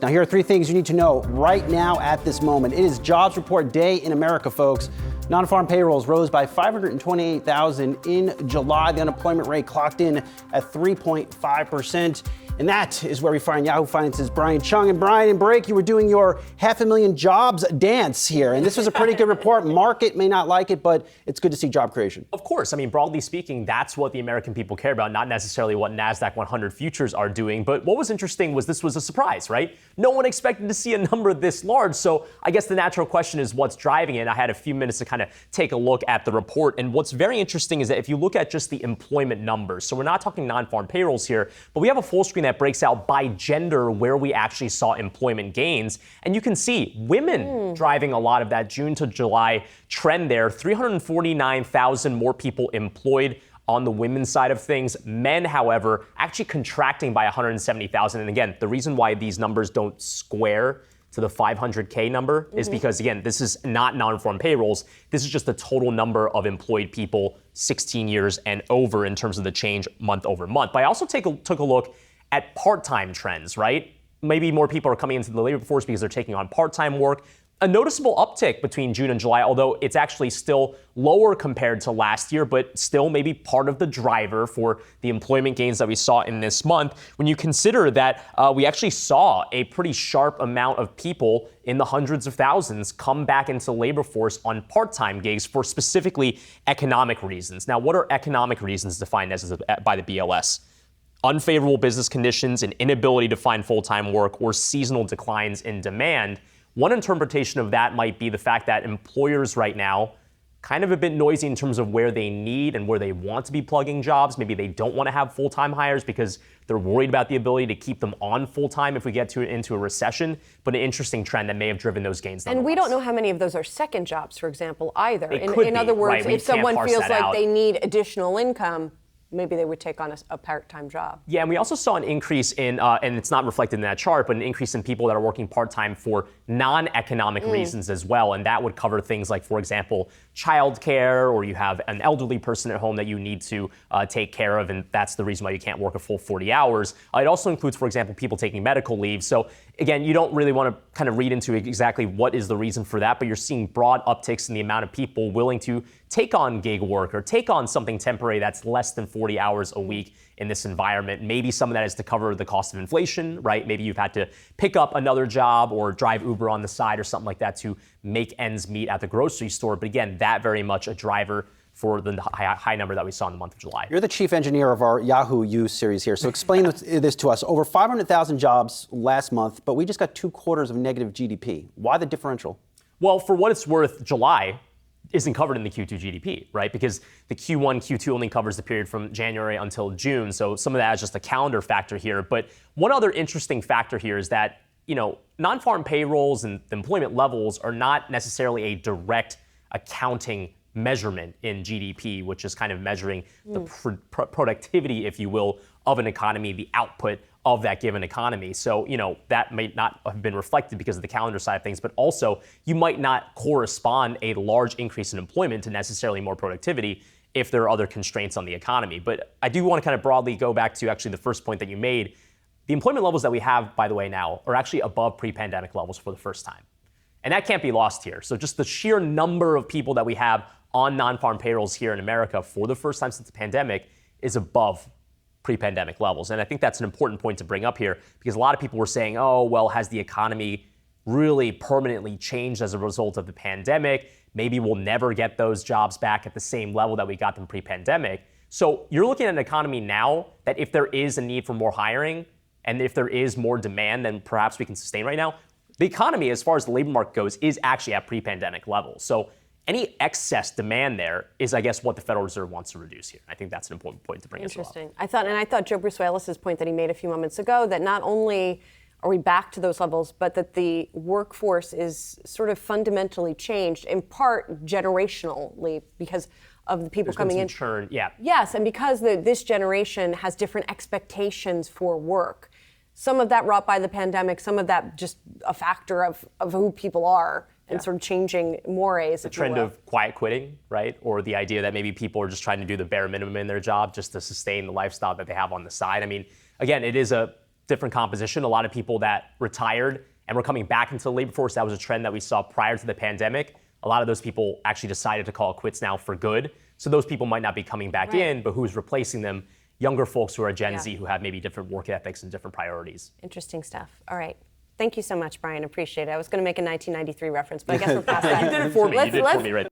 Now, here are three things you need to know right now at this moment. It is jobs report day in America, folks. Non-farm payrolls rose by 528,000 in July. The unemployment rate clocked in at 3.5%. And that is where we find Yahoo Finance's Brian Cheung. And Brian, in break, you were doing your 500,000 jobs dance here. And this was a pretty good report. Market may not like it, but it's good to see job creation. Of course. I mean, broadly speaking, that's what the American people care about, not necessarily what NASDAQ 100 futures are doing. But what was interesting was this was a surprise, right? No one expected to see a number this large. So I guess the natural question is what's driving it. I had a few minutes to kind of take a look at the report. And what's very interesting is that if you look at just the employment numbers, so we're not talking non-farm payrolls here, but we have a full screen that breaks out by gender where we actually saw employment gains. And you can see women driving a lot of that June to July trend there. 349,000 more people employed on the women's side of things. Men, however, actually contracting by 170,000. And again, the reason why these numbers don't square to the 500K number is because, again, this is not non-farm payrolls. This is just the total number of employed people 16 years and over in terms of the change month over month. But I also took a look at part-time trends, right? Maybe more people are coming into the labor force because they're taking on part-time work. A noticeable uptick between June and July, although it's actually still lower compared to last year, but still maybe part of the driver for the employment gains that we saw in this month. When you consider that we actually saw a pretty sharp amount of people in the hundreds of thousands come back into the labor force on part-time gigs for specifically economic reasons. Now, what are economic reasons defined as by the BLS? Unfavorable business conditions, an inability to find full-time work, or seasonal declines in demand. One interpretation of that might be the fact that employers right now kind of a bit noisy in terms of where they need and where they want to be plugging jobs. Maybe they don't want to have full-time hires because they're worried about the ability to keep them on full-time if we get into a recession. But an interesting trend that may have driven those gains. And we don't know how many of those are second jobs, for example, either. In other words, right? If someone feels like they need additional income, maybe they would take on a part-time job. Yeah, and we also saw an increase in, and it's not reflected in that chart, but an increase in people that are working part-time for non-economic reasons as well. And that would cover things like, for example, childcare, or you have an elderly person at home that you need to take care of, and that's the reason why you can't work a full 40 hours. It also includes, for example, people taking medical leave. So again, you don't really want to kind of read into exactly what is the reason for that, but you're seeing broad upticks in the amount of people willing to take on gig work or take on something temporary that's less than 40 hours a week in this environment. Maybe some of that is to cover the cost of inflation, right? Maybe you've had to pick up another job or drive Uber on the side or something like that to make ends meet at the grocery store. But again, that very much a driver for the high number that we saw in the month of July. You're the chief engineer of our Yahoo U series here, so explain this to us. Over 500,000 jobs last month, but we just got 2 quarters of negative GDP. Why the differential? Well, for what it's worth, July isn't covered in the Q2 GDP, right? Because the Q1, Q2 only covers the period from January until June. So some of that is just a calendar factor here. But one other interesting factor here is that, non-farm payrolls and employment levels are not necessarily a direct accounting measurement in GDP, which is kind of measuring the productivity, if you will, of an economy, the output of that given economy. So, that may not have been reflected because of the calendar side of things, but also you might not correspond a large increase in employment to necessarily more productivity if there are other constraints on the economy. But I do want to kind of broadly go back to actually the first point that you made. The employment levels that we have, by the way, now are actually above pre-pandemic levels for the first time. And that can't be lost here. So just the sheer number of people that we have on non-farm payrolls here in America for the first time since the pandemic is above pre-pandemic levels. And I think that's an important point to bring up here because a lot of people were saying, oh, well, has the economy really permanently changed as a result of the pandemic? Maybe we'll never get those jobs back at the same level that we got them pre-pandemic. So you're looking at an economy now that if there is a need for more hiring and if there is more demand than perhaps we can sustain right now, the economy, as far as the labor market goes, is actually at pre-pandemic levels. So any excess demand there is, I guess, what the Federal Reserve wants to reduce here. I think that's an important point to bring as well. Interesting. I thought Joe Bruce-Wallace's point that he made a few moments ago, that not only are we back to those levels, but that the workforce is sort of fundamentally changed, in part generationally, because of the people coming in. Churn, yeah. Yes, and because this generation has different expectations for work. Some of that wrought by the pandemic, some of that just a factor of who people are. And sort of changing mores. The trend of quiet quitting, right? Or the idea that maybe people are just trying to do the bare minimum in their job just to sustain the lifestyle that they have on the side. I mean, again, it is a different composition. A lot of people that retired and were coming back into the labor force, that was a trend that we saw prior to the pandemic. A lot of those people actually decided to call it quits now for good. So those people might not be coming back in, but who's replacing them? Younger folks who are Gen Z who have maybe different work ethics and different priorities. Interesting stuff. All right. Thank you so much, Brian. Appreciate it. I was going to make a 1993 reference, but I guess we're past that. You did it for me. You did it for me, right?